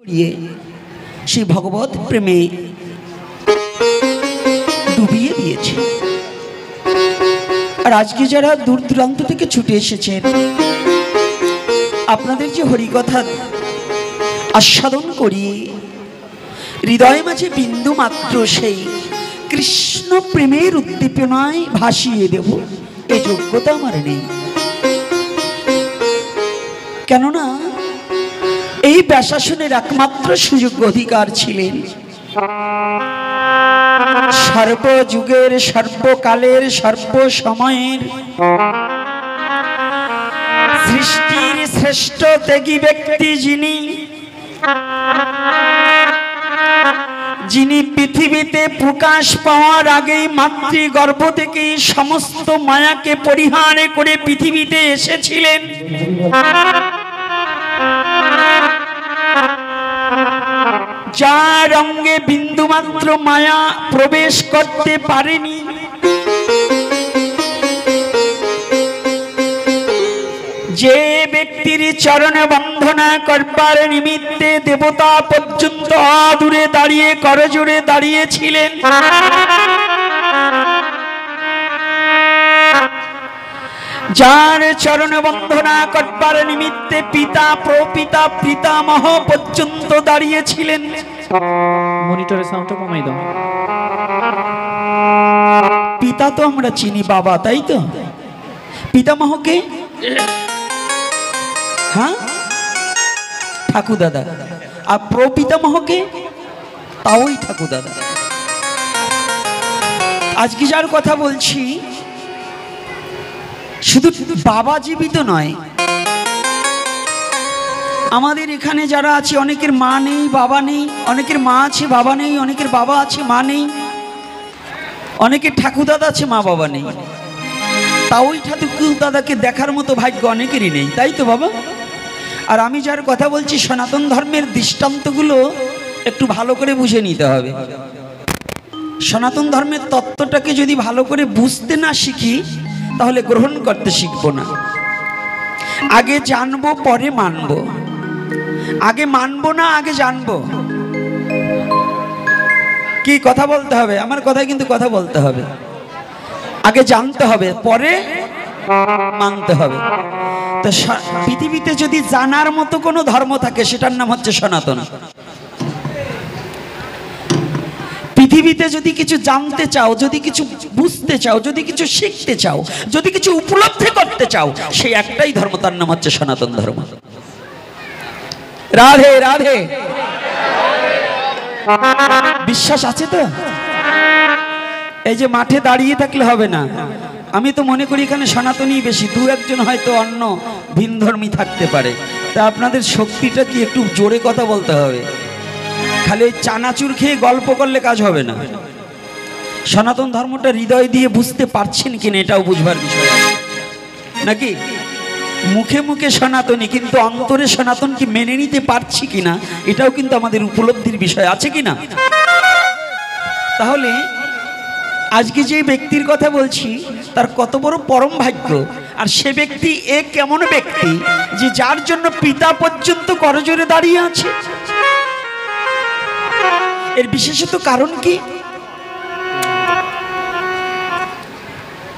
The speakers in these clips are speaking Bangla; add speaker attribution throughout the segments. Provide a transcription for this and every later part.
Speaker 1: করিয়ে সেই ভগবত প্রেমে ডুবিয়ে দিয়েছে। আর আজকে যারা দূর দূরান্ত থেকে ছুটে এসেছেন, আপনাদের যে হরিকথা আস্বাদন করিয়ে হৃদয় মাঝে বিন্দু মাত্র সেই কৃষ্ণ প্রেমের উদ্দীপনায় ভাসিয়ে দেব, এই যোগ্যতা আমার নেই। কেননা এই ব্যাসাসনের একমাত্র সুযোগ্য অধিকার ছিলেন সর্বযুগের, সর্বকালের, সর্বসময়ের সৃষ্টির শ্রেষ্ঠ ত্যাগী ব্যক্তি, যিনি পৃথিবীতে প্রকাশ পাওয়ার আগেই মাতৃগর্ভ থেকে সমস্ত মায়াকে পরিহার করে পৃথিবীতে এসেছিলেন। যার অঙ্গে বিন্দুমাত্র মায়া প্রবেশ করতে পারেনি, যে ব্যক্তির চরণে বন্ধনা করবার নিমিত্তে দেবতা পর্যন্ত দূরে দাঁড়িয়ে করজোড়ে দাঁড়িয়েছিলেন, যার চরণে বন্ধনা করবার নিমিত্তে পিতা প্রপিতা পিতামহ পর্যন্ত দাঁড়িয়েছিলেন।
Speaker 2: মনিটরে সাউন্ডটা কমাই দাও।
Speaker 1: পিতা তো আমরা চিনি, বাবা, তাই তো? পিতামহকে হ্যাঁ ঠাকুর দাদা, আর প্রপিতামহকে তাওই ঠাকুর দাদা। আজকে যার কথা বলছি, শুধু বাবা জীবিত নয়, আমাদের এখানে যারা আছে অনেকের মা নেই, বাবা নেই, অনেকের মা আছে বাবা নেই, অনেকের বাবা আছে মা নেই, অনেকের ঠাকুর দাদা আছে মা বাবা নেই, তাও ওই ঠাকুর দাদাকে দেখার মতো ভাগ্য অনেকেরই নেই, তাই তো বাবা? আর আমি যার কথা বলছি, সনাতন ধর্মের দৃষ্টান্তগুলো একটু ভালো করে বুঝে নিতে হবে। সনাতন ধর্মের তত্ত্বটাকে যদি ভালো করে বুঝতে না শিখি, তাহলে গ্রহণ করতে শিখবো না। আগে জানবো পরে মানবো, আগে মানবো না আগে জানবো। কি কথা বলতে হবে? আমার কথায় কিন্তু কথা বলতে হবে। আগে জানতে হবে, পরে মানতে হবে। তো পৃথিবীতে যদি জানার মতো কোনো ধর্ম থাকে, সেটার নাম হচ্ছে সনাতন। পৃথিবীতে যদি কিছু জানতে চাও, যদি কিছু বুঝতে চাও, যদি কিছু শিখতে চাও, যদি কিছু উপলব্ধি করতে চাও, সেই একটাই ধর্ম, তার নাম হচ্ছে সনাতন ধর্ম। রাধে রাধে। বিশ্বাস আছে তো? এই যে মাঠে দাঁড়িয়ে থাকলে হবে না। আমি তো মনে করি এখানে সনাতনী বেশি, দু একজন হয়তো অন্য ভিনধর্মী থাকতে পারে। তা আপনাদের শক্তিটা কি একটু জোরে কথা বলতে হবে। খালি চানাচুর খেয়ে গল্প করলে কাজ হবে না। সনাতন ধর্মটা হৃদয় দিয়ে বুঝতে পারছেন কিনা, এটাও বুঝবার বিষয় নাকি? মুখে মুখে সনাতনী, কিন্তু অন্তরে সনাতন কি মেনে নিতে পারছি কিনা, এটাও কিন্তু আমাদের উপলব্ধির বিষয়, আছে কিনা? তাহলে আজকে যে ব্যক্তির কথা বলছি, তার কত বড় পরম ভাগ্য। আর সে ব্যক্তি এ কেমন ব্যক্তি যে যার জন্য পিতা পর্যন্ত করজোড়ে দাঁড়িয়ে আছে। এর বিশেষত কারণ কি?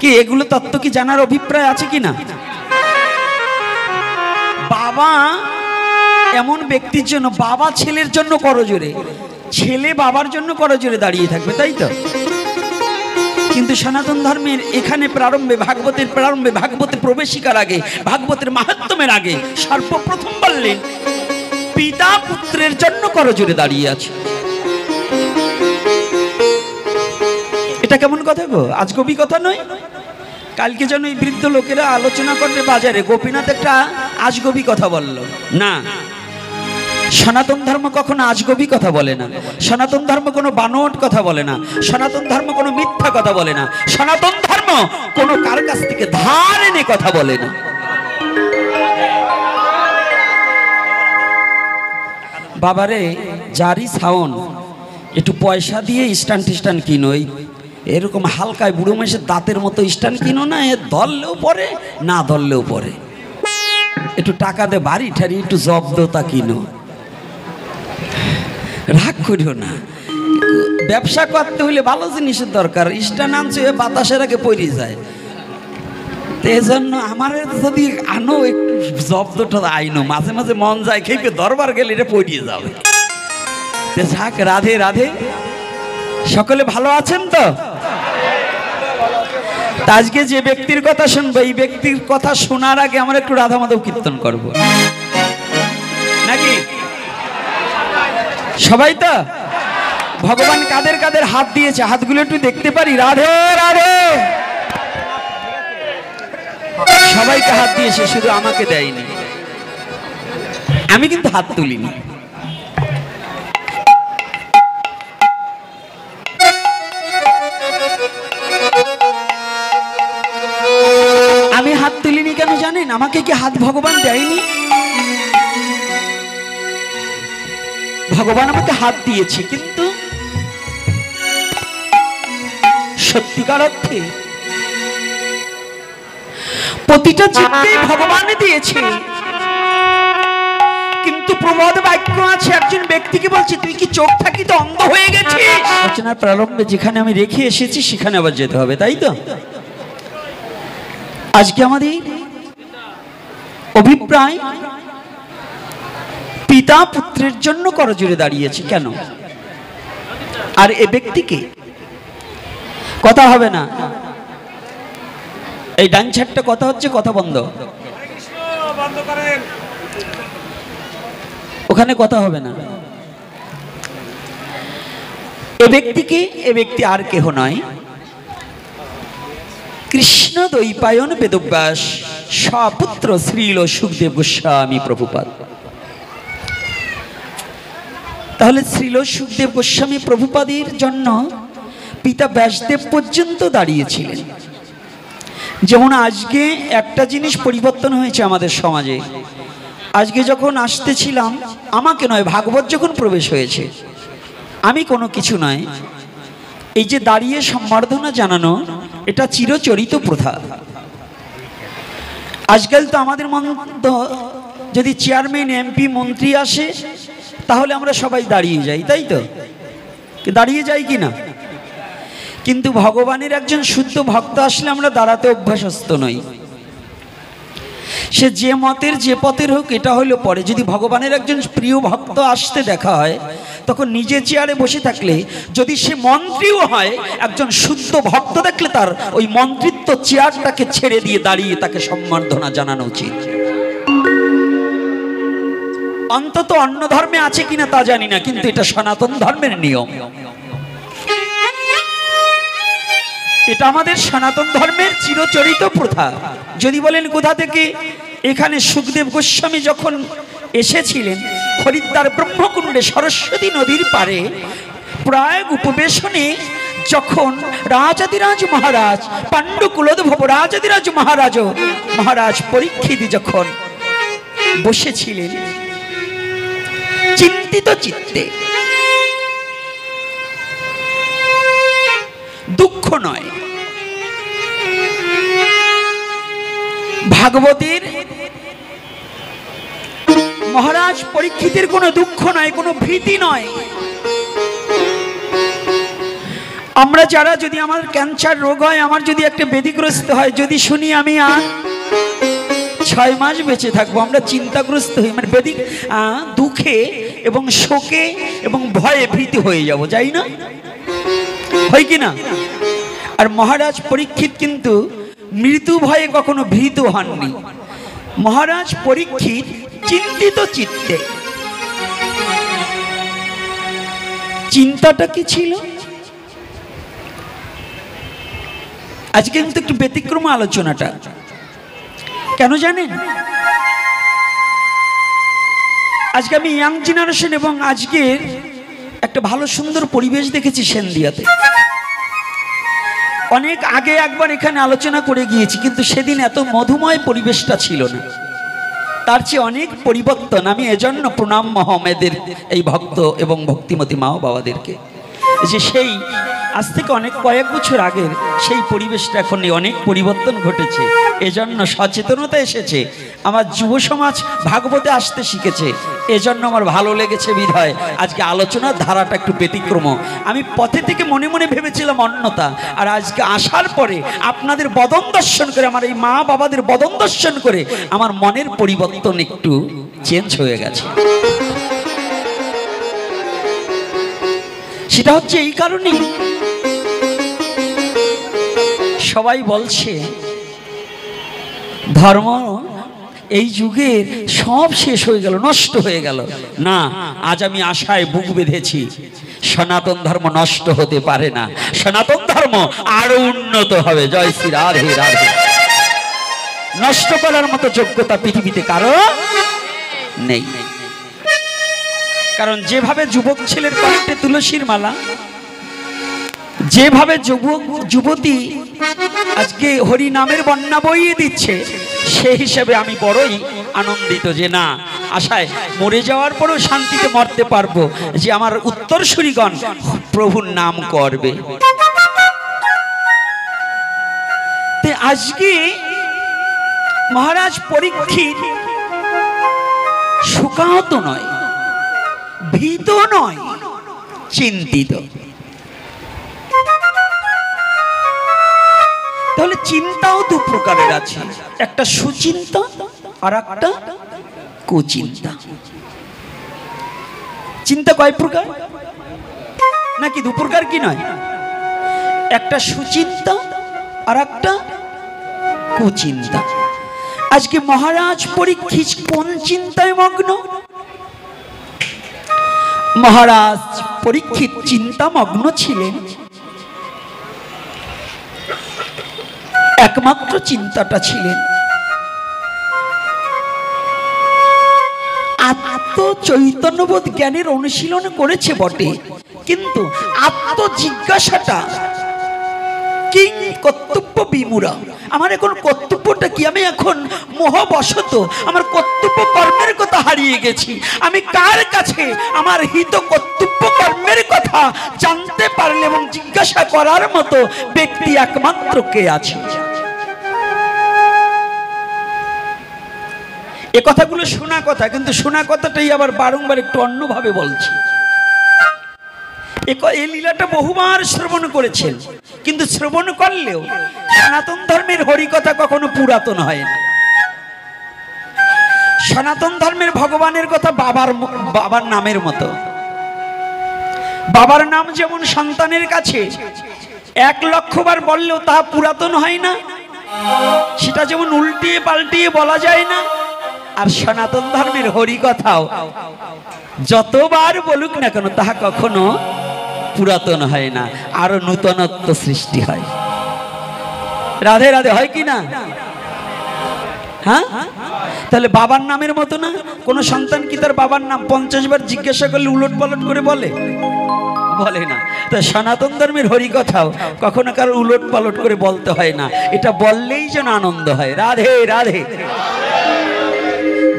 Speaker 1: কি এগুলো তত্ত্ব কি জানার অভিপ্রায় আছে কিনা? বাবা এমন ব্যক্তির জন্য, বাবা ছেলের জন্য করজোড়ে, ছেলে বাবার জন্য করজোড়ে দাঁড়িয়ে থাকবে, তাই তো? কিন্তু সনাতন ধর্মের এখানে প্রারম্ভে, ভাগবতের প্রারম্ভে, ভাগবতে প্রবেশিকার আগে, ভাগবতের মাহাত্ম্যের আগে সর্বপ্রথম বললেন পিতা পুত্রের জন্য করজোড়ে দাঁড়িয়ে আছে। এটা কেমন কথা গো? আজগবি কথা নয়। কালকে যেন এই বৃদ্ধ লোকেরা আলোচনা করবে বাজারে, গোপীনাথ একটা আজগবি কথা বলল না। সনাতন ধর্ম কখনো আজগবি কথা বলে না। সনাতন ধর্ম কোনো বানোট কথা বলে না। সনাতন ধর্ম কোনো মিথ্যা কথা বলে না। সনাতন ধর্ম কোনো কার কাছ থেকে ধার এনে কথা বলে না। বাবারে, যারই সাউন্ড, একটু পয়সা দিয়ে স্ট্যান্ড টিস্ট্যান্ড কিনো, এরকম হালকায় বুড়ো মেশের দাঁতের মতো স্ট্যান্ড কিনো না, এ ধরলেও পরে, না ধরলেও পরে। একটু টাকা দে, বাড়ি ঠাড়ি একটু জব্দতা কিনো। রাগ করিও না, ব্যবসা করতে হলে ভালো জিনিসের দরকার। স্টান আনছে বাতাসের আগে পড়ে যায়, তো এই জন্য আমার যদি আনো একটু জব্দটা আইনো, মাঝে মাঝে মন যায় খেয়ে দরবার গেলে এটা পড়িয়ে যাবে। যাক, রাধে রাধে। সকলে ভালো আছেন তো? আজকে যে ব্যক্তির কথা শুনবো, এই ব্যক্তির কথা শোনার আগে আমরা একটু রাধা মাধব কীর্তন করব নাকি? সবাই তো? ভগবান কাদের কাদের হাত দিয়েছে, হাতগুলো একটু দেখতে পারি? রাধে রাধে। সবাইকে হাত দিয়েছে, শুধু আমাকে দেয়নি। আমি কিন্তু হাত তুলিনি। আমি হাত তুলিনি কেন জানেন? আমাকে কি হাত ভগবান দেয়নি? ভগবান আমাকে হাত দিয়েছে, কিন্তু সত্যিকার অর্থে প্রতিটা চিত্তে ভগবান দিয়েছে। কিন্তু প্রবাদ বাক্য আছে, একজন ব্যক্তিকে বলছে তুই কি চোখ থাকিতে অন্ধ হয়ে গেছিস? রচনার প্রারম্ভে যেখানে আমি রেখে এসেছি সেখানে আবার যেতে হবে, তাই তো? আজকে আমাদের অভিপ্রায় পিতা পুত্রের জন্য করজোড়ে দাঁড়িয়েছে। কেন? আর এ ব্যক্তিকে কথা হবে না, এই ডান ছাড়টা কথা হচ্ছে, কথা বন্ধ, ওখানে কথা হবে না। এ ব্যক্তিকে, এ ব্যক্তি আর কেহ নয়, কৃষ্ণ দ্বৈপায়ন বেদব্যাস স্বপুত্র শ্রীল সুখদেব গোস্বামী প্রভুপাদ। তাহলে শ্রীল সুখদেব গোস্বামী প্রভুপাদের জন্য পিতা ব্যাসদেব পর্যন্ত দাঁড়িয়েছিলেন। যেমন আজকে একটা জিনিস পরিবর্তন হয়েছে আমাদের সমাজে। আজকে যখন আসতেছিলাম, আমাকে নয়, ভাগবত যখন প্রবেশ হয়েছে, আমি কোনো কিছু নয়, এই যে দাঁড়িয়ে সম্বর্ধনা জানানো, এটা চিরচরিত প্রথা। আজকাল তো আমাদের মধ্যে যদি চেয়ারম্যান, এমপি, মন্ত্রী আসে, তাহলে আমরা সবাই দাঁড়িয়ে যাই, তাই তো? দাঁড়িয়ে যাই কি না? কিন্তু ভগবানের একজন শুদ্ধ ভক্ত আসলে আমরা দাঁড়াতে অভ্যাসস্থ নই। সে যে মতের যে পথের হোক, এটা হইলো পরে। যদি ভগবানের একজন প্রিয় ভক্ত আসতে দেখা হয়, তখন নিজে চেয়ারে বসে থাকলে, যদি সে মন্ত্রীও হয়, একজন শুদ্ধ ভক্ত দেখলে তার ওই মন্ত্রিত্ব চেয়ারটাকে ছেড়ে দিয়ে দাঁড়িয়ে তাকে সম্বর্ধনা জানানো উচিত। অন্তত অন্য ধর্মে আছে কিনা তা জানি না, কিন্তু এটা সনাতন ধর্মের নিয়ম। এটা আমাদের সনাতন ধর্মের চিরচরিত প্রথা। যদি বলেন কোথা থেকে, এখানে সুখদেব গোস্বামী যখন এসেছিলেন হরিদ্বার ব্রহ্মকুণ্ডে সরস্বতী নদীর পারে প্রায় উপবেশনে, যখন রাজাধিরাজ মহারাজ পাণ্ডু কুলোদ্ভব রাজাধিরাজ মহারাজ পরীক্ষিত যখন বসেছিলেন চিন্তিত চিত্তে, দুঃখ নয়, ভাগবতের মহারাজ পরীক্ষিতের কোনো দুঃখ নয়, কোনো ভীতি নয়। আমরা যারা, যদি আমার ক্যান্সার রোগ হয়, আমার যদি একটা ব্যাধিগ্রস্ত হয়, যদি শুনি আমি আর 6 মাস বেঁচে থাকবো, আমরা চিন্তাগ্রস্ত হই, মানে দুঃখে এবং শোকে এবং ভয়ে ভীতি হয়ে যাব, যাই না? হয় কি না? আর মহারাজ পরীক্ষিত কিন্তু মৃত্যু ভয়ে কখনো ভীত হননি। মহারাজ পরীক্ষিত চিন্তিত চিত্তে। চিন্তাটা কি ছিল? আজকে কিন্তু একটু ব্যতিক্রম আলোচনাটা। কেন জানেন? আজকে আমি ইয়াং জেনারেশন এবং আজকের একটা ভালো সুন্দর পরিবেশ দেখেছি সেনদিয়াতে। অনেক আগে একবার এখানে আলোচনা করে গিয়েছি, কিন্তু সেদিন এত মধুময় পরিবেশটা ছিল না। তার চেয়ে অনেক পরিবর্তন। আমি এজন্য প্রণাম মহমেদের এই ভক্ত এবং ভক্তিমতী মা বাবাদেরকে, যে সেই আজ থেকে কয়েক বছর আগের সেই পরিবেশটা এখন নেই, অনেক পরিবর্তন ঘটেছে। এজন্য সচেতনতা এসেছে, আমার যুব সমাজ ভাগবতে আসতে শিখেছে। এজন্য আমার ভালো লেগেছে বিধায় আজকে আলোচনার ধারাটা একটু ব্যতিক্রম। আমি পথে থেকে মনে মনে ভেবেছিলাম অন্যতা, আর আজকে আসার পরে আপনাদের বদন দর্শন করে, আমার এই মা বাবাদের বদন দর্শন করে আমার মনের পরিবর্তন একটু চেঞ্জ হয়ে গেছে। সেটা হচ্ছে এই কারণেই, সবাই বলছে ধর্ম এই যুগের সব শেষ হয়ে গেল, নষ্ট হয়ে গেল। না, আজ আমি আশায় বুক বেঁধেছি, সনাতন ধর্ম নষ্ট হতে পারে না, সনাতন ধর্ম আরো উন্নত হবে। জয় শ্রী রাধে রাধে। নষ্ট করার মতো যোগ্যতা পৃথিবীতে কারো নেই। কারণ যেভাবে যুবক ছেলের কণ্ঠে তুলসীর মালা, যেভাবে যুবক যুবতী আজকে হরি নামের বন্যা বইয়ে দিচ্ছে, সেই হিসেবে আমি বড়ই আনন্দিত যে না, আশায় মরে যাওয়ার পরেও শান্তিতে মরতে পারবো, যে আমার উত্তরসূরিগণ প্রভুর নাম করবে। আজকে মহারাজ পরীক্ষিত শোকাহত নয়, ভীত নয়, চিন্তিত। তাহলে চিন্তাও দু প্রকারের আছে, একটা সুচিন্তা আর একটা কুচিন্তা। চিন্তা কয় প্রকার নাকি দু প্রকার কি নয়? একটা সুচিন্তা আর একটা কুচিন্তা। আজকে মহারাজ পরীক্ষিত কোন চিন্তায় মগ্ন? মহারাজ পরীক্ষিত চিন্তামগ্ন ছিলেন, একমাত্র চিন্তাটা ছিলেন আত্মচৈতন্যবোধ জ্ঞানের অনুশীলন করেছে বটে, কিন্তু আত্মজিজ্ঞাসাটা কি কর্তব্য বিমূঢ়। আমার এখন কর্তব্যটা কি? আমি এখন মোহবশত আমার কর্তব্য কর্মের কথা হারিয়ে গেছি। আমি কার কাছে আমার হিত কর্তব্য কর্মের কথা জানতে পারলে এবং জিজ্ঞাসা করার মতো ব্যক্তি একমাত্র কে আছে? এ কথাগুলো শোনা কথা, কিন্তু শোনা কথাটাই আবার বারংবার একটু অন্যভাবে বলছি। এই লীলাটা বহুবার শ্রবণ করেছেন, কিন্তু শ্রবণ করলেও সনাতন ধর্মের হরিকথা কখনো পুরাতন হয় না। সনাতন ধর্মের ভগবানের কথা বাবার নামের মতো। বাবার নাম যেমন সন্তানের কাছে 1,00,000 বার বললেও তা পুরাতন হয় না, সেটা যেমন উল্টিয়ে পাল্টিয়ে বলা যায় না, আর সনাতন ধর্মের হরিকথাও যতবার বলুক না কেন তাহা কখনো পুরাতন হয় না, আরো নূতনত্ব সৃষ্টি হয়। রাধে রাধে, হয় কি না? হ্যাঁ, তাহলে বাবার নামের মতো না? কোন সন্তান কি তার বাবার নাম 50 বার জিজ্ঞাসা করলে উলট পালট করে বলে? বলে না। তো সনাতন ধর্মের হরিকথাও কখনো কারো উলট পালট করে বলতে হয় না, এটা বললেই যেন আনন্দ হয়। রাধে রাধে,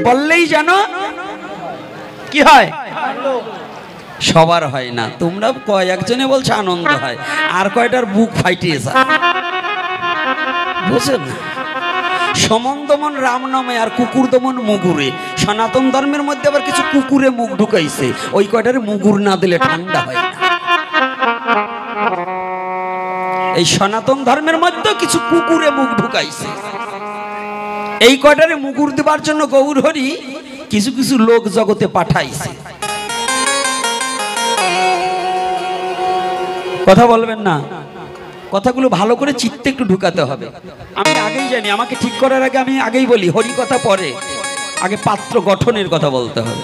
Speaker 1: বললেই যেন কি হয়? সবার হয় না, তোমরা কয়েকজনে বলছো আনন্দ হয়, আর কয়টার বুক ফাইটিয়ে যায়, বুঝছেন না? সমন দমন রাম নামে আর কুকুর দমন মুগুরে। সনাতন ধর্মের মধ্যে আবার কিছু কুকুরে মুখ ঢুকাইছে, ওই কয়টার মুগুর না দিলে ঠান্ডা হয় না। এই সনাতন ধর্মের মধ্যে কিছু কুকুরে মুখ ঢুকাইছে, এই কয়টারে মুগুর দেবার জন্য গৌর হরি কিছু কিছু লোক জগতে পাঠাইছে। কথা বলবেন না, কথাগুলো ভালো করে চিত্তে একটু ঢুকাতে হবে। আমি আগেই জানি, আমাকে ঠিক করার আগে আমি আগেই বলি হরি কথা পরে, আগে পাত্র গঠনের কথা বলতে হবে।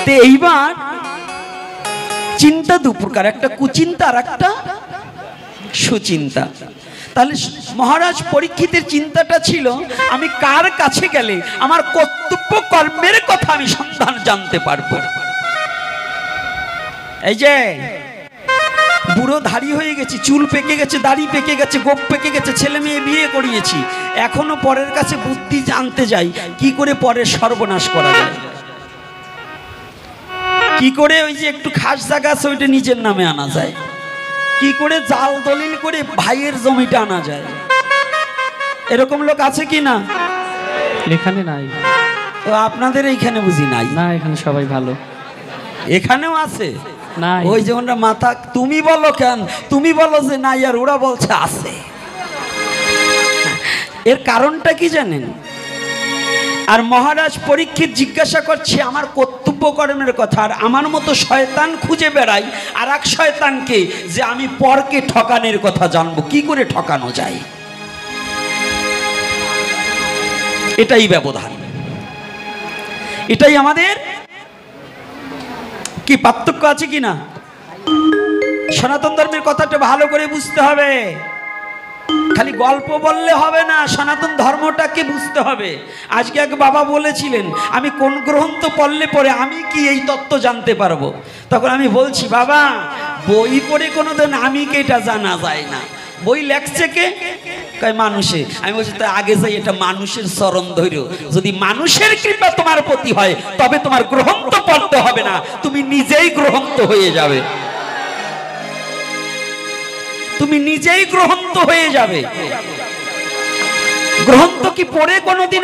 Speaker 1: তো এইবার চিন্তা দু প্রকার, একটা কুচিন্তা আর একটা সুচিন্তা। তাহলে মহারাজ পরীক্ষিতের চিন্তাটা ছিল আমি কার কাছে গেলে আমার কর্তব্য কর্মের কথা আমি সন্ধান জানতে পারবো। এই যে বুড়ো ধাড়ি হয়ে গেছি, চুল পেকে গেছে, দাড়ি পেকে গেছে, গোপ পেকে গেছে, ছেলে মেয়ে বিয়ে করিয়েছি, এখনো পরের কাছে বুদ্ধি জানতে যাই কি করে পরের সর্বনাশ করা যায়, কি করে ওই যে একটু খাস জায়গা আছে ওইটা নিজের নামে আনা যায়। কি করে জাল দলিল করে ভাইয়ের জমিটা আনা যায়? এরকম লোক আছে কি না?
Speaker 2: এখানে নাই।
Speaker 1: তো আপনাদের এইখানে বুঝি নাই?
Speaker 2: না, এখানে সবাই ভালো।
Speaker 1: এখানেও আছে
Speaker 2: না,
Speaker 1: ওই যে ওরা মাথা। তুমি বলো কেন? তুমি বলো যে নাই, আর ওরা বলছে আছে। এর কারণটা কি জানেন? আর মহারাজ পরীক্ষিত জিজ্ঞাসা করছে আমার কর্তব্য কর্মের কথা, আর আমার মতো শয়তান খুঁজে বেড়াই আর এক শয়তানকে, যে আমি পরকে ঠকানোর কথা জানবো, কি করে ঠকানো যায়। এটাই ব্যবধান, এটাই আমাদের। কি পার্থক্য আছে কি না? সনাতন ধর্মের কথাটা ভালো করে বুঝতে হবে। খালি গল্প বললে হবে না, সনাতন ধর্মটাকে বুঝতে হবে। আজকে এক বাবা বলেছিলেন আমি কোন গ্রন্থ পড়লে পরে আমি কি এই তত্ত্ব জানতে পারবো। তখন আমি বলছি বাবা, বই পড়ে কোনোদিন আমি কে এটা জানা যায় না, বই লেখছে কে? কয় মানুষে। আমি বলছি তাই আগে যাই এটা মানুষের চরণ ধৈর্য। যদি মানুষের কৃপা তোমার প্রতি হয় তবে তোমার গ্রন্থ পড়তে হবে না, তুমি নিজেই গ্রন্থ হয়ে যাবে, তুমি নিজেই গ্রন্থ হয়ে যাবে। গ্রন্থ কি পড়ে কোনোদিন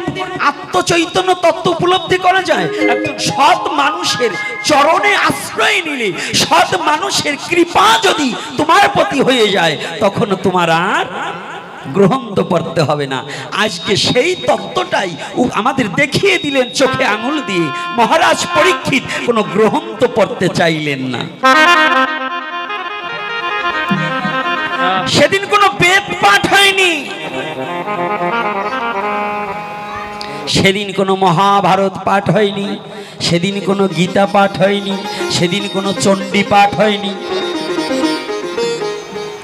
Speaker 1: আত্মচৈতন্য তত্ত্ব উপলব্ধি করা যায়? একজন সৎ মানুষের চরণে আশ্রয় নিলে, সৎ মানুষের কৃপা যদি তোমার প্রতি হয়ে যায়, তখন তোমার আর গ্রন্থ পড়তে হবে না। আজকে সেই তত্ত্বটাই আমাদের দেখিয়ে দিলেন চোখে আঙুল দিয়ে। মহারাজ পরীক্ষিত কোনো গ্রন্থ পড়তে চাইলেন না। সেদিন কোনো বেদ পাঠ হয়নি, সেদিন কোনো মহাভারত পাঠ হয়নি, সেদিন কোনো গীতা পাঠ হয়নি, সেদিন কোনো চণ্ডী পাঠ হয়নি।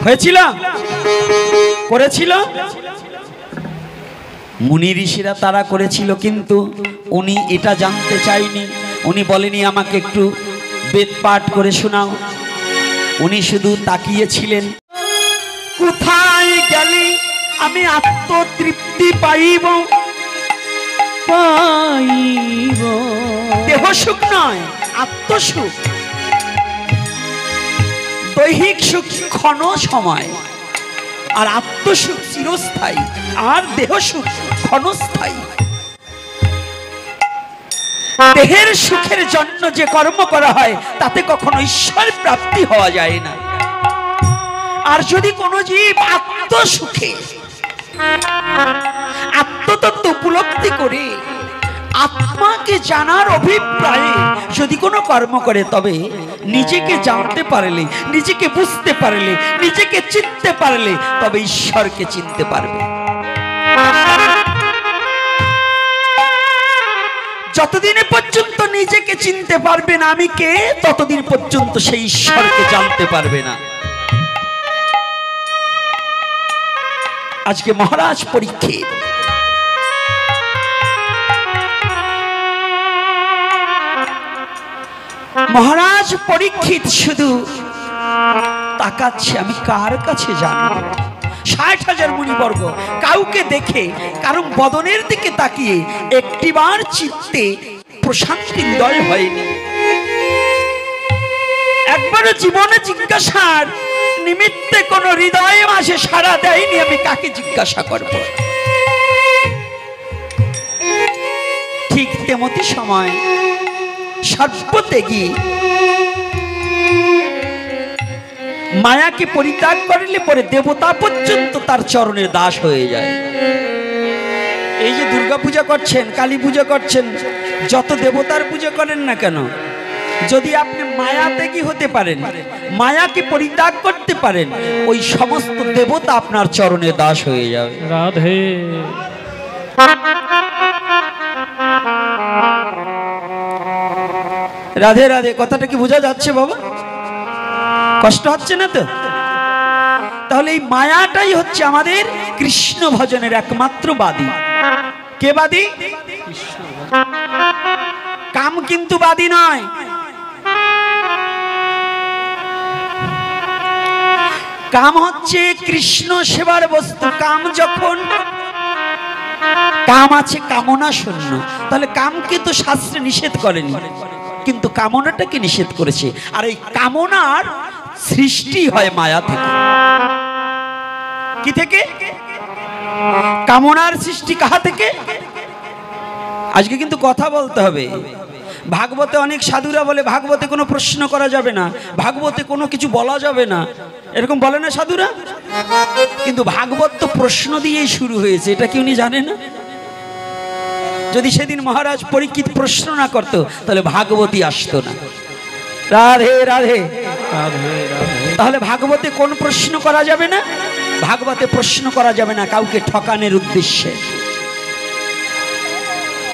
Speaker 1: হয়েছিল? করেছিল? মুনি ঋষিরা তারা করেছিল, কিন্তু উনি এটা জানতে চাইনি। উনি বলেনি আমাকে একটু বেদ পাঠ করে শোনাও। উনি শুধু তাকিয়েছিলেন, কোথায় গেলে আমি আত্মতৃপ্তি পাইব। দেহ সুখ নয়, আত্মসুখ। দৈহিক সুখ ক্ষণ সময়, আর আত্মসুখ চিরস্থায়ী, আর দেহ সুখ ক্ষণস্থায়ী। দেহের সুখের জন্য যে কর্ম করা হয় তাতে কখনো ঈশ্বর প্রাপ্তি হওয়া যায় না। আর যদি কোনো জীব আত্মসুখে আত্মতত্ত্ব উপলব্ধি করে আত্মাকে জানার অভিপ্রায়ে যদি কোনো কর্ম করে, তবে নিজেকে জানতে পারলে, নিজেকে বুঝতে পারলে, নিজেকে চিনতে পারলে, তবে ঈশ্বরকে চিনতে পারবে। যতদিন পর্যন্ত নিজেকে চিনতে পারবে না আমি কে, ততদিন পর্যন্ত সেই ঈশ্বরকে জানতে পারবে না। আজকে মহারাজ পরীক্ষিত শুধু তাকাচ্ছে আমি কার কাছে জানবো। 60,000 মুনিবর্গ কাউকে দেখে কারণ বদনের দিকে তাকিয়ে একটিবার চিত্তে প্রশান্তি হৃদয় হয়নি। একবারও জীবনে জিজ্ঞাসার নিমিত্তে কোন হৃদয়ে মাঝে সাড়া দেয়নি, আমি কাকে জিজ্ঞাসা করব। ঠিক তেমতি সময় সর্বত্যাগী মায়াকে পরিত্যাগ করলে পরে দেবতা পর্যন্ত তার চরণের দাস হয়ে যায়। এই যে দুর্গা পূজা করছেন, কালী পূজা করছেন, যত দেবতার পূজা করেন না কেন, যদি আপনি মায়াত্যাগী হতে পারেন, মায়াকে পরিত্যাগ করতে পারেন, ওই সমস্ত দেবতা আপনার চরণে দাস হয়ে যাবে।
Speaker 2: রাধে।
Speaker 1: রাধে রাধে। কথাটা কি বোঝা যাচ্ছে বাবা? কষ্ট হচ্ছে না তো? তাহলে এই মায়াটাই হচ্ছে আমাদের কৃষ্ণ ভজনের একমাত্র বাদী। কে বাদী? কাম কিন্তু বাদী নয়। কাম হচ্ছে কৃষ্ণ সেবার বস্তু। কাম যখন, কাম আছে কামনা শূন্য, তাহলে কামকে তো শাস্ত্রে নিষেধ করেনি, কিন্তু কামনাটাকে নিষেধ করেছে। আর এই কামনার সৃষ্টি হয় মায়া থেকে। কি থেকে? কামনার সৃষ্টি কাহা থেকে? আজকে কিন্তু কথা বলতে হবে। ভাগবতে অনেক সাধুরা বলে ভাগবতে কোনো প্রশ্ন করা যাবে না, ভাগবতে কোনো কিছু বলা যাবে না, এরকম বলে না সাধুরা? কিন্তু ভাগবত তো প্রশ্ন দিয়েই শুরু হয়েছে, এটা কি উনি জানে না? যদি সেদিন মহারাজ পরীক্ষিত প্রশ্ন না করতো তাহলে ভাগবতী আসতো না। রাধে রাধে। তাহলে ভাগবতে কোন প্রশ্ন করা যাবে না? ভাগবতে প্রশ্ন করা যাবে না কাউকে ঠকানোর উদ্দেশ্যে।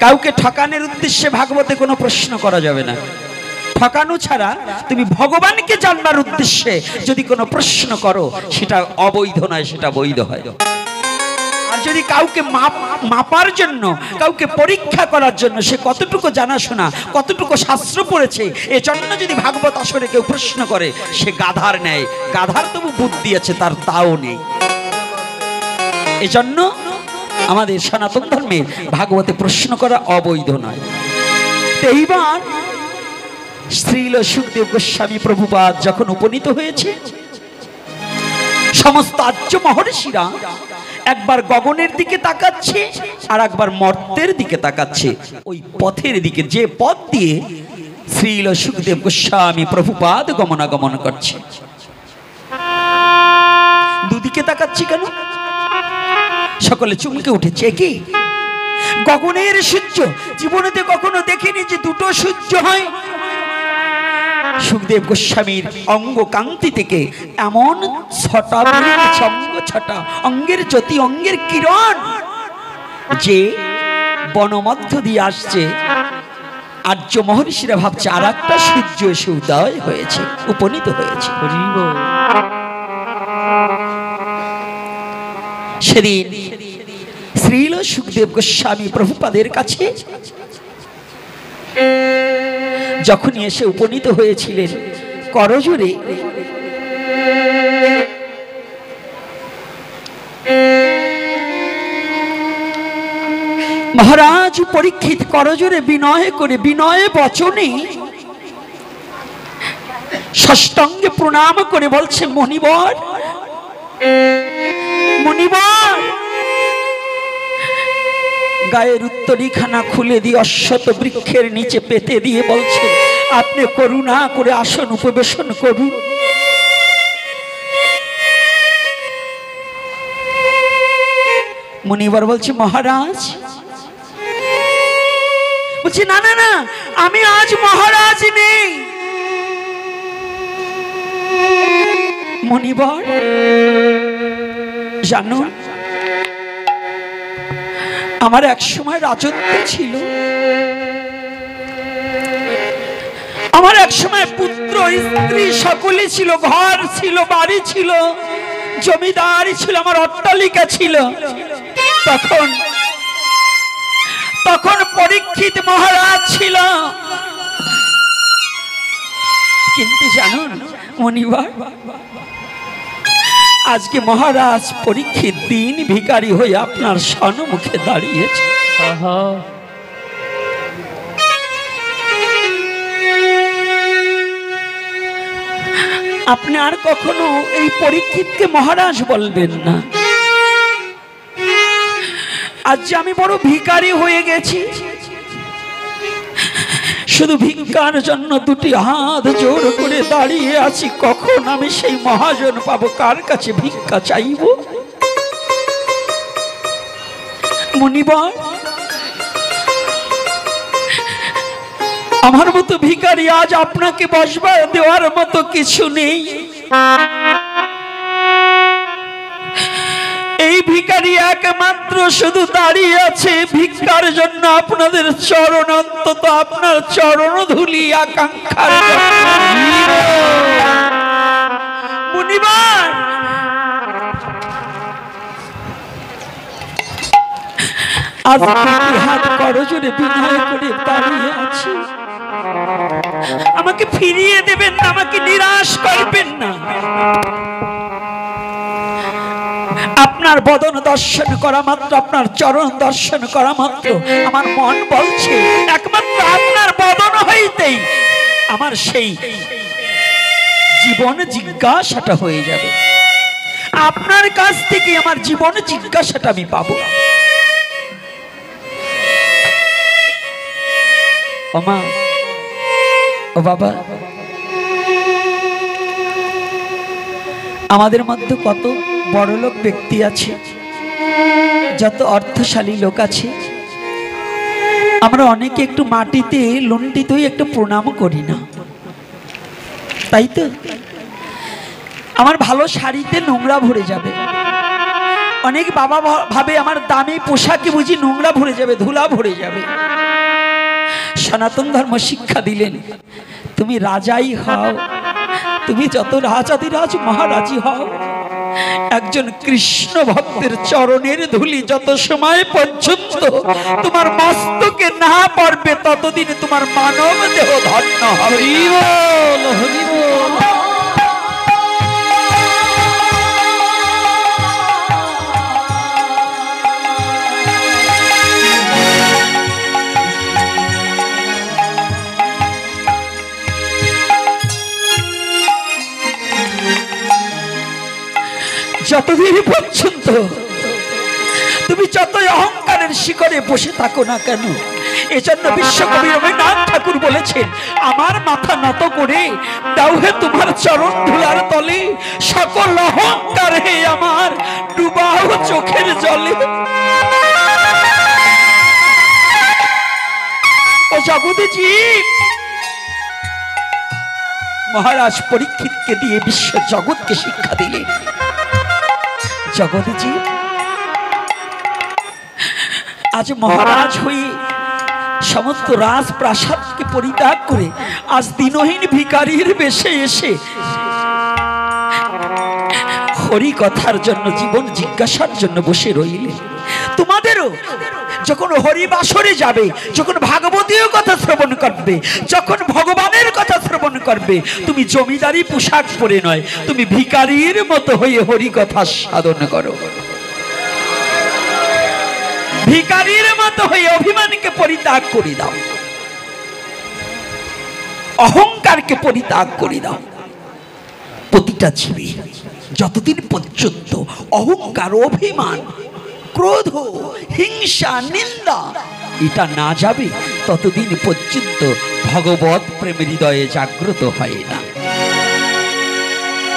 Speaker 1: কাউকে ঠকানোর উদ্দেশ্যে ভাগবতে কোনো প্রশ্ন করা যাবে না। ঠকানো ছাড়া তুমি ভগবানকে জানবার উদ্দেশ্যে যদি কোনো প্রশ্ন করো সেটা অবৈধ নয়, সেটা বৈধ হয়। আর যদি কাউকে মাপার জন্য, কাউকে পরীক্ষা করার জন্য সে কতটুকু জানাশোনা, কতটুকু শাস্ত্র পড়েছে, এজন্য যদি ভাগবত আসরে কেউ প্রশ্ন করে সে গাধার নেয়। গাধার তবু বুদ্ধি আছে, তার তাও নেই। এজন্য আমাদের সনাতন ধর্মে ভাগবতে প্রশ্ন করা অবৈধ নয়। এইবার শ্রীল সুখদেব গোস্বামী প্রভুপাদ যখন উপনীত হয়েছে, সমস্ত আর্য মহর্ষিরা একবার গগনের দিকে তাকাচ্ছে আর একবার মর্তের দিকে তাকাচ্ছে, ওই পথের দিকে, যে পথ দিয়ে শ্রীল সুখদেব গোস্বামী প্রভুপাদ গমনাগমন করছে। দুদিকে তাকাচ্ছি কেন? সকলে চমকে উঠেছে। কি গগনের সূর্য! জীবনেতে কখনো দেখিনি যে দুটো সূর্য হয়। সুখদেব গোস্বামীর অঙ্গ কান্তি থেকে এমন ছটা অঙ্গ, ছটা অঙ্গের জ্যোতি, অঙ্গের কিরণ যে বনমধ্য দিয়ে আসছে। আর্য মহর্ষিরা ভাবছে আর একটা সূর্য এসে উদয় হয়েছে, উপনীত হয়েছে। সেদিন শ্রীল সুখদেব গোস্বামী প্রভুপাদের কাছে যখনই এসে উপনীত হয়েছিলেন, করজোড়ে মহারাজ পরীক্ষিত করজোড়ে বিনয় করে, বিনয় বচনে ষষ্টাঙ্গে প্রণাম করে বলছে, মণিবর, মণিবর। গায়ের উত্তরীখানা খুলে দিয়ে অশ্বত বৃক্ষের নিচে পেতে দিয়ে বলছে, আপনি করুণা করে আসন উপবেশন করুন। মুনিবার বলছে, মহারাজ। বলছে, না না না, আমি আজ মহারাজ নেই। মুনিবার, জানো আমার এক সময় রাজত্ব ছিল, আমার এক সময় পুত্র স্ত্রী সকলে ছিল, ঘর ছিল, বাড়ি ছিল, জমিদারি ছিল, আমার অট্টালিকা ছিল। তখন পরীক্ষিত মহারাজ ছিল। কিন্তু জানুন মনিবার, আজকে মহারাজ পরীক্ষিত দিন ভিখারি হয়ে আপনার সম্মুখে দাঁড়িয়েছে। আপনি আর কখনো এই পরীক্ষিতকে মহারাজ বলবেন না। আজ আমি বড় ভিখারি হয়ে গেছি, শুধু ভিক্ষার জন্য দুটি হাত জোর করে দাঁড়িয়ে আছি। কখন আমি সেই মহাজন পাবো, কার কাছে ভিক্ষা চাইব? মুনিবার, আমার মতো ভিখারি আজ আপনাকে বসবা দেওয়ার মতো কিছু নেই। এই ভিখারি একমাত্র শুধু দাঁড়িয়ে আছে ভিক্ষার জন্য আপনাদের চরণ, অন্তত আপনার চরণ ধুলি আকাঙ্ক্ষার মুনিবার। আজ হাত করজোড়ে বিনয় করে দাঁড়িয়ে আছি, আমাকে ফিরিয়ে দেবেন না, আমাকে নিরাশ করবেন না। আপনার বদন দর্শন করা মাত্র, আপনার চরণ দর্শন করা মাত্র আমার মন বলছে একমাত্র আপনার বদন হইতেই আমার সেই জীবন জিজ্ঞাসাটা হয়ে যাবে। আপনার কাছ থেকে আমার জীবন জিজ্ঞাসাটা আমি পাবো। ও মা, ও বাবা, আমাদের মধ্যে কত বড়লোক ব্যক্তি আছে, যত অর্থশালী লোক আছে, আমরা অনেকে একটু মাটিতে লুণ্ঠিতই একটু প্রণাম করি না, তাই তো? আমার ভালো শাড়িতে নোংরা ভরে যাবে, অনেক বাবা ভাবে আমার দামি পোশাকে বুঝি নোংরা ভরে যাবে, ধুলা ভরে যাবে। সনাতন ধর্ম শিক্ষা দিলেন, তুমি রাজাই হও, তুমি যত রাজাধিরাজ মহারাজি হও, একজন কৃষ্ণ ভক্তের চরণের ধুলি যত সময় পর্যন্ত তোমার মস্তকে না পড়বে, ততদিন তোমার মানব দেহ ধন্য হবে। যতদিন পর্যন্ত তুমি যতই অহংকারের শিকড়ে বসে থাকো না কেন, এজন্য বিশ্বকবি রবীন্দ্রনাথ ঠাকুর বলেছেন, আমার মাথা নত করে দাও হে তোমার চরণ ধুলার তলে, সকল অহংকার হে আমার ডুবাও চোখের জলে। ও জগৎজি, মহারাজ পরীক্ষিতকে দিয়ে বিশ্ব জগৎকে শিক্ষা দিলেন, জগৎজি আজ মহারাজ হয়ে সমস্ত রাজপ্রাসাদকে পরিত্যাগ করে আজ দিনহীন ভিখারির বেশে এসে হরি কথার জন্য, জীবন জিজ্ঞাসার জন্য বসে রইলেন। তোমাদেরও যখন হরিবাসরে যাবে, যখন ভাগবতীয় কথা শ্রবণ করবে, যখন ভগবানের কথা শ্রবণ করবে, তুমি জমিদারি পোশাক পরে নয়, তুমি ভিখারির মতো হয়ে হরি কথা সাধন করো। ভিখারির মতো হয়ে অভিমানকে পরিত্যাগ করে দাও, অহংকারকে পরিত্যাগ করে দাও। প্রতিটা জীবে যতদিন পর্যন্ত অহংকার, অভিমান, ক্রোধ, হিংসা, নিন্দা এটা না যাবে, ততদিন পর্যন্ত ভগবত প্রেমের হৃদয়ে জাগ্রত হয় না।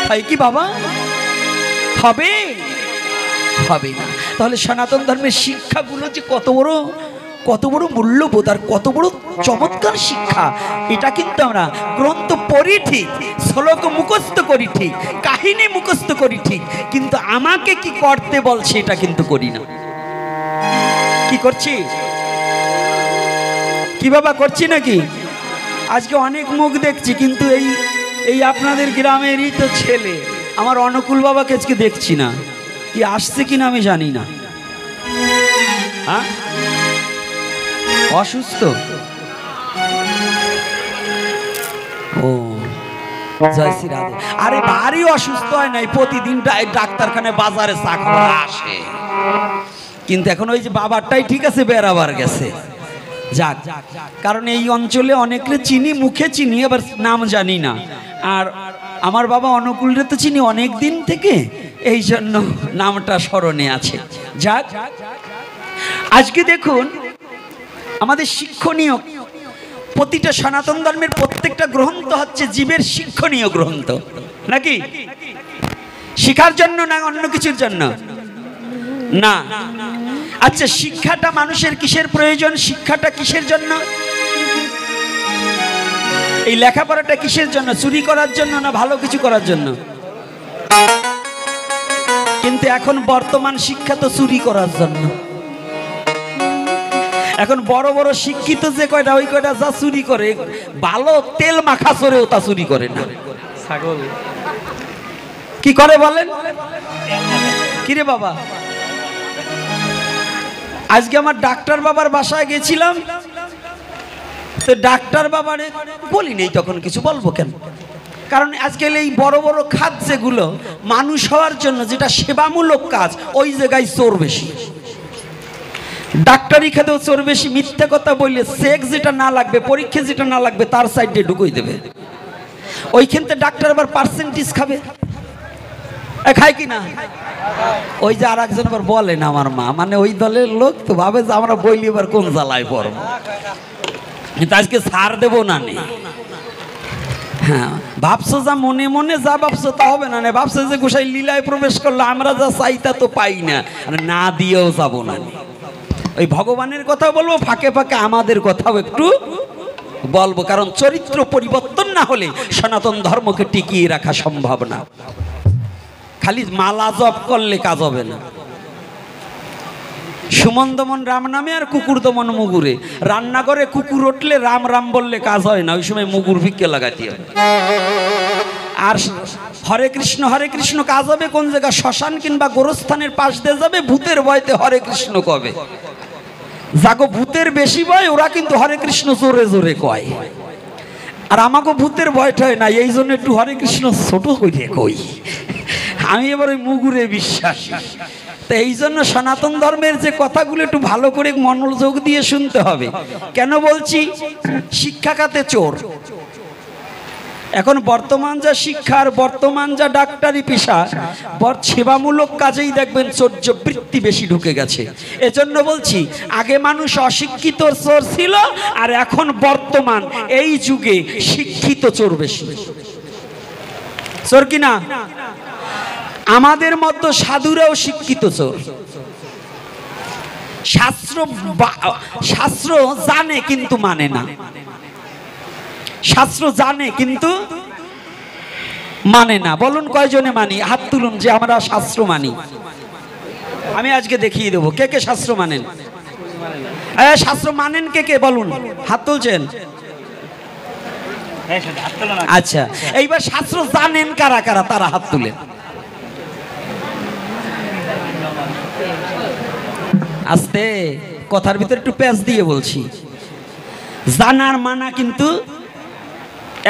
Speaker 1: হয় কি বাবা? হবে? হবে না। তাহলে সনাতন ধর্মের শিক্ষাগুলো যে কত বড় মূল্যবোধ আর কত বড় চমৎকার শিক্ষা, এটা কিন্তু আমরা গ্রন্থ পড়ি ঠিক, শ্লোক মুখস্থ করি ঠিক, কাহিনী মুখস্থ করি ঠিক, কিন্তু আমাকে কি করতে বলছে এটা কিন্তু করি না। কি করছি? কি বাবা করছি নাকি? আজকে অনেক মুখ দেখছি, কিন্তু এই আপনাদের গ্রামেরই তো ছেলে আমার অনুকূল বাবাকে আজকে দেখছি না, কি আসছে কিনা আমি জানি না। হ্যাঁ, অসুস্থ? ও জয় শ্রী রাধে। আরে ভারী অসুস্থ হয় নাই, প্রতিদিন ডাক্তারখানায় বাজারে চা খাওয়া আসে, কিন্তু এখন ওই যে বাবারটাই ঠিক আছে, বেড়াবার গেছে। যাক, কারণ এই অঞ্চলে অনেকে চিনি, মুখে চিনি, আবার নাম জানি না। আর আমার বাবা অনুকূলরে তো চিনি অনেক দিন থেকে, এই জন্য নামটা স্মরণে আছে। যাক, আজকে দেখুন আমাদের শিক্ষণীয়, প্রতিটা সনাতন ধর্মের প্রত্যেকটা গ্রন্থ হচ্ছে জীবের শিক্ষণীয় গ্রন্থ, নাকি? শিক্ষার জন্য না অন্য কিছুর জন্য? না। আচ্ছা, শিক্ষাটা মানুষের কিসের প্রয়োজন? শিক্ষাটা কিসের জন্য? এই লেখাপড়াটা কিসের জন্য? চুরি করার জন্য না ভালো কিছু করার জন্য? কিন্তু এখন বর্তমান শিক্ষা তো চুরি করার জন্য। এখন বড় বড় শিক্ষিত যে কয়টা, ওই কয়টা যা চুরি করে, ভালো তেল মাখা চোরেও তা চুরি করে না।
Speaker 2: ছাগল
Speaker 1: কি করে বলেন? কিরে বাবা, আজকে আমার ডাক্তার বাবার বাসায় গেছিলাম, তো ডাক্তার বাবারে বলি নেই, তখন কিছু বলবো কেন? কারণ আজকাল এই বড় বড় খাত যেগুলো মানুষ হওয়ার জন্য, যেটা সেবামূলক কাজ, ওই জায়গায় চোর বেশি। ডাক্তারি খাতেও চোর বেশি। মিথ্যা কথা বললে চেক যেটা না লাগবে, পরীক্ষা যেটা না লাগবে, তার সাইডে ঢুকিয়ে দেবে। ওইখানতে ডাক্তার আবার পার্সেন্টেজ খাবে, খায় কি না? ওই যে আর একজন আবার বলেন আমার মা, মানে ওই দলের লোক তো ভাবে যে আমরা বইলি এবার কোন জ্বালায় পড়ব, কিন্তু আজকে ছাড় দেবো না নে। হ্যাঁ, ভাবছো যা মনে মনে যা ভাবছো তা হবে না, ভাবছো যে গোসাই লীলায় প্রবেশ করলো আমরা যা চাই তা তো পাই না, না দিয়েও যাবো না। ওই ভগবানের কথা বলবো, ফাঁকে ফাঁকে আমাদের কথাও একটু বলবো, কারণ চরিত্র পরিবর্তন না হলে সনাতন ধর্মকে টিকিয়ে রাখা সম্ভব না। খালি মালা জপ করলে কাজ হবে না। সুমন দমন রাম নামে আর কুকুর দমন মুগুরে, রান্নাঘরে কুকুর উঠলে রাম রাম বললে কাজ হয় না, ওই সময় মুগুর ভিক্ষে লাগাতে হবে। আর হরে কৃষ্ণ কাজ হবে কোন জায়গা? শ্মশান কিংবা গোরস্থানের পাশ দিয়ে যাবে, ভূতের ভয়তে হরে কৃষ্ণ কবে। যাগো ভূতের বেশি ভয় ওরা কিন্তু হরে কৃষ্ণ জোরে জোরে কয়, আর আমাকে ভূতের ভয়টা হয় না, এই জন্য একটু হরে কৃষ্ণ ছোট করে কই। আমি এবার ওই মুগুরে বিশ্বাসী, তো এই জন্য সনাতন ধর্মের যে কথাগুলো একটু ভালো করে মনোযোগ দিয়ে শুনতে হবে। কেন বলছি? শিক্ষা খাতে চোর। এখন বর্তমান যা শিক্ষার, বর্তমান যা ডাক্তারি পেশা, সেবামূলক কাজেই দেখবেন চোর্য বৃত্তি বেশি ঢুকে গেছে। এজন্য বলছি, আগে মানুষ অশিক্ষিত চোর ছিল, আর এখন বর্তমান এই যুগে শিক্ষিত চোর বেশি। চোর কিনা? আমাদের মতো সাধুরাও শিক্ষিত চোর। শাস্ত্র জানে কিন্তু মানে না, শাস্ত্র জানে কিন্তু মানে না। বলুন কয়জনে মানি? হাত তুলুন যে আমরা শাস্ত্র মানি। আমি আজকে দেখিয়ে দেবো কে কে শাস্ত্র মানেন। শাস্ত্র মানেন কে কে বলুন, হাত তুলছেন? আচ্ছা, এইবার শাস্ত্র জানেন কারা কারা, তারা হাত তুলেন। আস্তে, কথার ভিতরে একটু প্যাঁচ দিয়ে বলছি। জানার মানা কিন্তু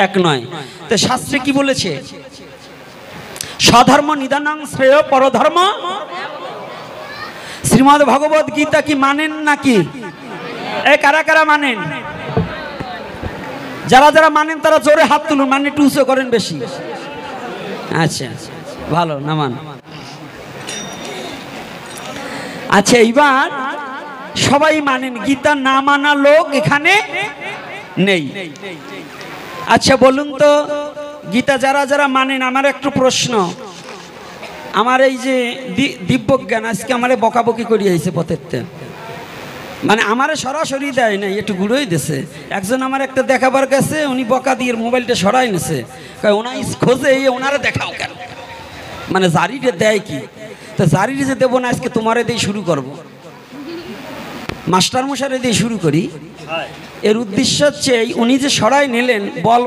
Speaker 1: এক নয়। তো শাস্ত্রে কি বলেছে? স্বধর্ম নিদানং শ্রেয় পরধর্ম। শ্রীমদ্ ভগবত গীতা কি মানেন নাকি? কারা কারা মানেন? যারা যারা মানেন তারা জোরে হাত তুলুন, মানে একটু উঁচু করেন বেশি। আচ্ছা, ভালো না মান। আচ্ছা, এইবার সবাই মানেন, গীতা না মানা লোক এখানে নেই। আচ্ছা বলুন তো, গীতা যারা যারা মানেন, আমার একটু প্রশ্ন। আমার এই যে দিব্যজ্ঞান আজকে আমারে বকাবকি করিয়েছে পথেরতে, মানে আমারে সরাসরি দেয় নাই, একটু ঘুরেই দিছে। একজন আমার একটা দেখাবার কাছে, উনি বকা দিয়ে মোবাইলটা সরাই নিছে, ওনার খোঁজে ওনারে দেখাও কেন, মানে জারিটা দেয় কি? তো জারি যে দেবো না, আজকে তোমারে দিয়ে শুরু করব, মাস্টার মশারে দিয়ে শুরু করি। এর উদ্দেশ্য হচ্ছে উনি যে সরাই নিলেন,